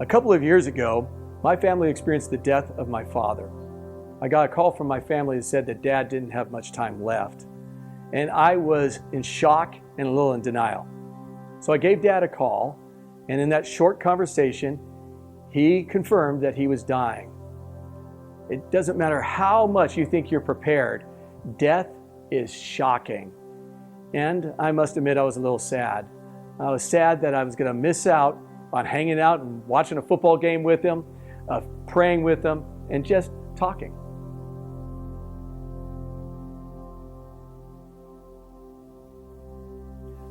A couple of years ago, my family experienced the death of my father. I got a call from my family that said that Dad didn't have much time left. And I was in shock and a little in denial. So I gave Dad a call, and in that short conversation, he confirmed that he was dying. It doesn't matter how much you think you're prepared, death is shocking. And I must admit I was a little sad. I was sad that I was going to miss out on hanging out and watching a football game with him, praying with him, and just talking.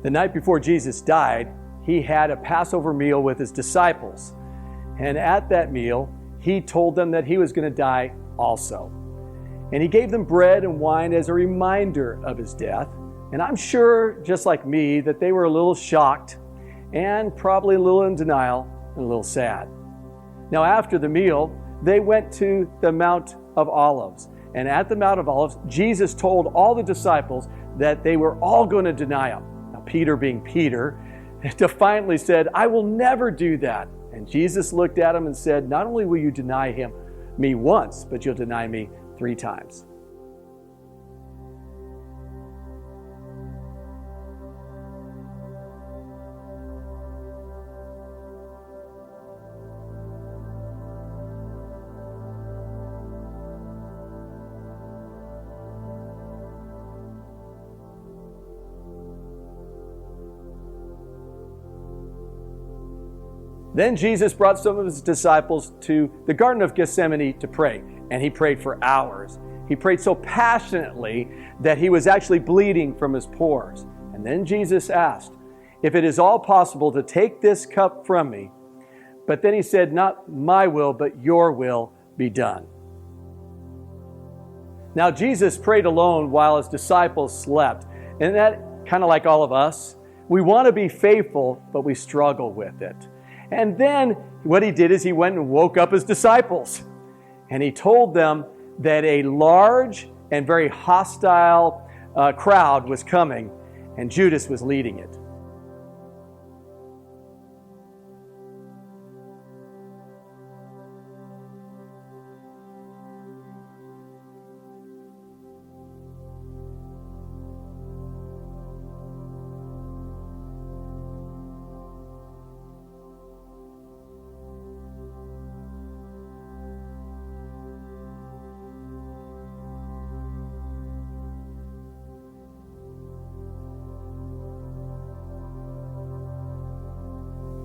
The night before Jesus died, he had a Passover meal with his disciples. And at that meal, he told them that he was going to die also. And he gave them bread and wine as a reminder of his death. And I'm sure, just like me, that they were a little shocked and probably a little in denial and a little sad. Now, after the meal, they went to the Mount of Olives. And at the Mount of Olives, Jesus told all the disciples that they were all going to deny him. Now, Peter, being Peter, defiantly said, "I will never do that." And Jesus looked at him and said, "Not only will you deny me once, but you'll deny me 3 times. Then Jesus brought some of his disciples to the Garden of Gethsemane to pray, and he prayed for hours. He prayed so passionately that he was actually bleeding from his pores. And then Jesus asked, "If it is all possible to take this cup from me," but then he said, "Not my will, but your will be done." Now, Jesus prayed alone while his disciples slept. And that, kind of like all of us, we want to be faithful, but we struggle with it. And then what he did is he went and woke up his disciples. And he told them that a large and very hostile crowd was coming, and Judas was leading it.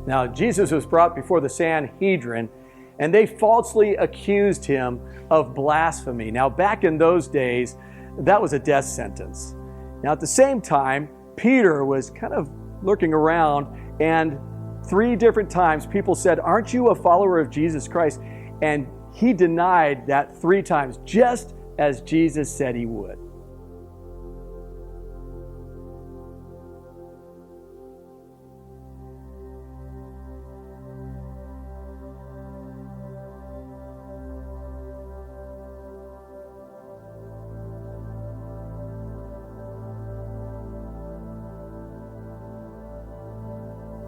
Now, Jesus was brought before the Sanhedrin, and they falsely accused him of blasphemy. Now, back in those days, that was a death sentence. Now, at the same time, Peter was kind of lurking around, and 3 different times people said, "Aren't you a follower of Jesus Christ?" And he denied that 3 times, just as Jesus said he would.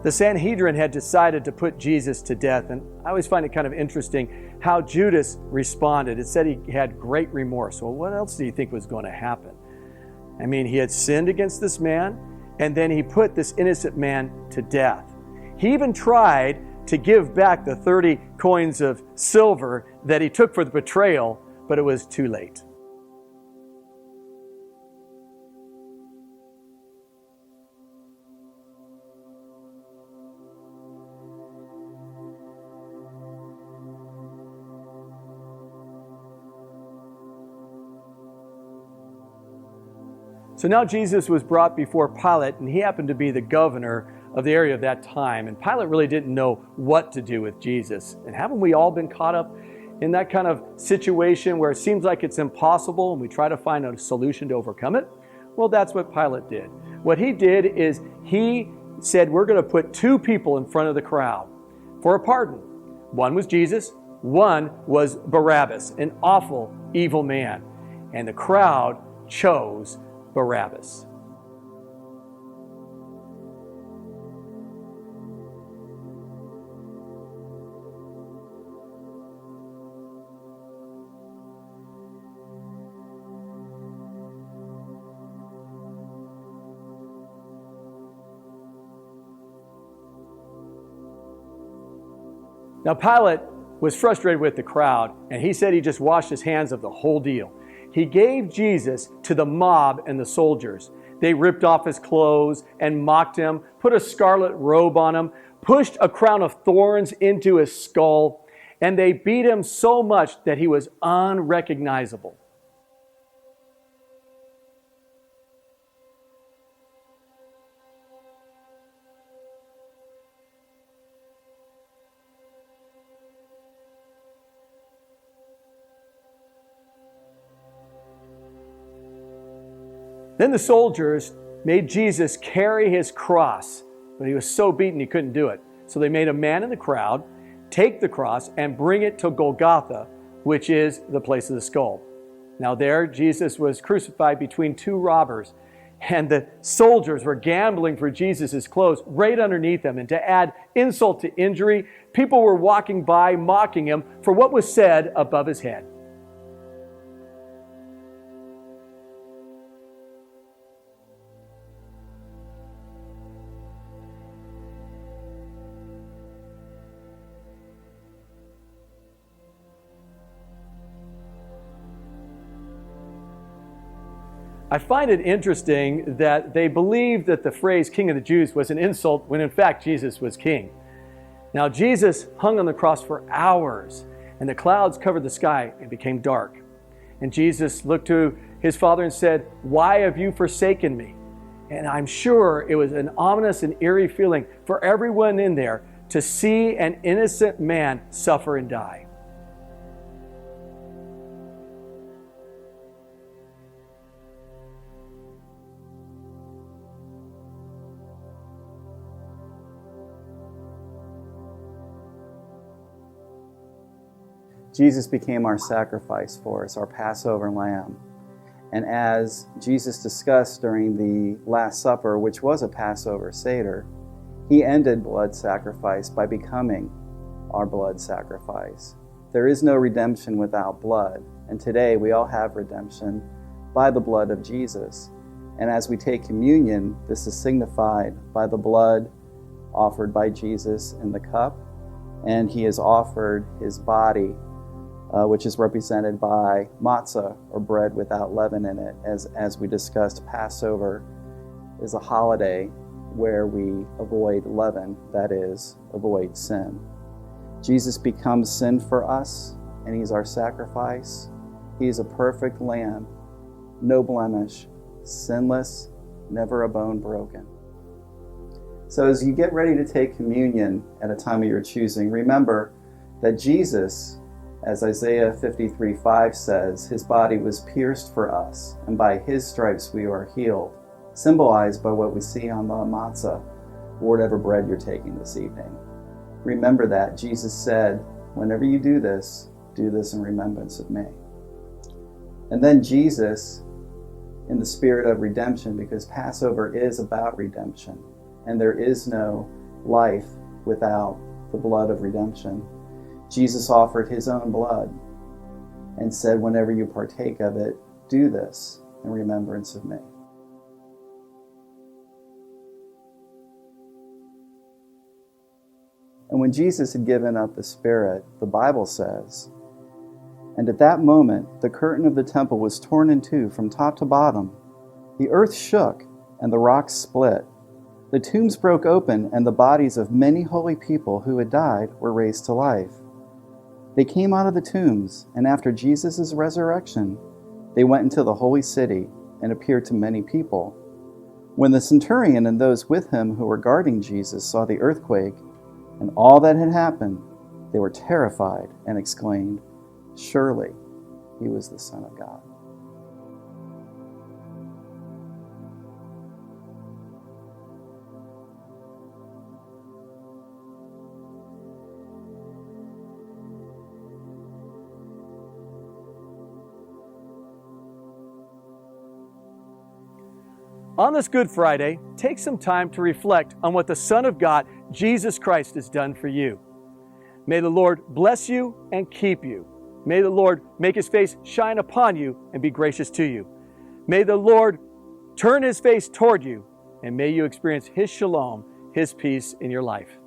The Sanhedrin had decided to put Jesus to death, and I always find it kind of interesting how Judas responded. It said he had great remorse. Well, what else do you think was going to happen? I mean, he had sinned against this man, and then he put this innocent man to death. He even tried to give back the 30 coins of silver that he took for the betrayal, but it was too late. So now Jesus was brought before Pilate, and he happened to be the governor of the area of that time. And Pilate really didn't know what to do with Jesus. And haven't we all been caught up in that kind of situation where it seems like it's impossible and we try to find a solution to overcome it? Well, that's what Pilate did. What he did is he said, "We're going to put 2 people in front of the crowd for a pardon." One was Jesus, one was Barabbas, an awful, evil man. And the crowd chose Barabbas. Now Pilate was frustrated with the crowd, and he said he just washed his hands of the whole deal. He gave Jesus to the mob and the soldiers. They ripped off his clothes and mocked him, put a scarlet robe on him, pushed a crown of thorns into his skull, and they beat him so much that he was unrecognizable. Then the soldiers made Jesus carry his cross, but he was so beaten he couldn't do it. So they made a man in the crowd take the cross and bring it to Golgotha, which is the place of the skull. Now there, Jesus was crucified between two robbers, and the soldiers were gambling for Jesus' clothes right underneath him. And to add insult to injury, people were walking by mocking him for what was said above his head. I find it interesting that they believed that the phrase King of the Jews was an insult when in fact Jesus was king. Now Jesus hung on the cross for hours, and the clouds covered the sky and became dark. And Jesus looked to his Father and said, "Why have you forsaken me?" And I'm sure it was an ominous and eerie feeling for everyone in there to see an innocent man suffer and die. Jesus became our sacrifice for us, our Passover lamb. And as Jesus discussed during the Last Supper, which was a Passover Seder, he ended blood sacrifice by becoming our blood sacrifice. There is no redemption without blood, and today we all have redemption by the blood of Jesus. And as we take communion, this is signified by the blood offered by Jesus in the cup, and he has offered his body, which is represented by matzah, or bread without leaven in it. As we discussed, Passover is a holiday where we avoid leaven, that is, avoid sin. Jesus becomes sin for us, and he's our sacrifice. He is a perfect lamb, no blemish, sinless, never a bone broken. So as you get ready to take communion at a time of your choosing, remember that Jesus, as Isaiah 53:5 says, his body was pierced for us, and by his stripes we are healed, symbolized by what we see on the matzah, or whatever bread you're taking this evening. Remember that. Jesus said, whenever you do this in remembrance of me. And then Jesus, in the spirit of redemption, because Passover is about redemption, and there is no life without the blood of redemption, Jesus offered his own blood and said, whenever you partake of it, do this in remembrance of me. And when Jesus had given up the Spirit, the Bible says, and at that moment the curtain of the temple was torn in two from top to bottom. The earth shook and the rocks split. The tombs broke open, and the bodies of many holy people who had died were raised to life. They came out of the tombs, and after Jesus' resurrection, they went into the holy city and appeared to many people. When the centurion and those with him who were guarding Jesus saw the earthquake and all that had happened, they were terrified and exclaimed, "Surely he was the Son of God." On this Good Friday, take some time to reflect on what the Son of God, Jesus Christ, has done for you. May the Lord bless you and keep you. May the Lord make his face shine upon you and be gracious to you. May the Lord turn his face toward you, and may you experience his shalom, his peace in your life.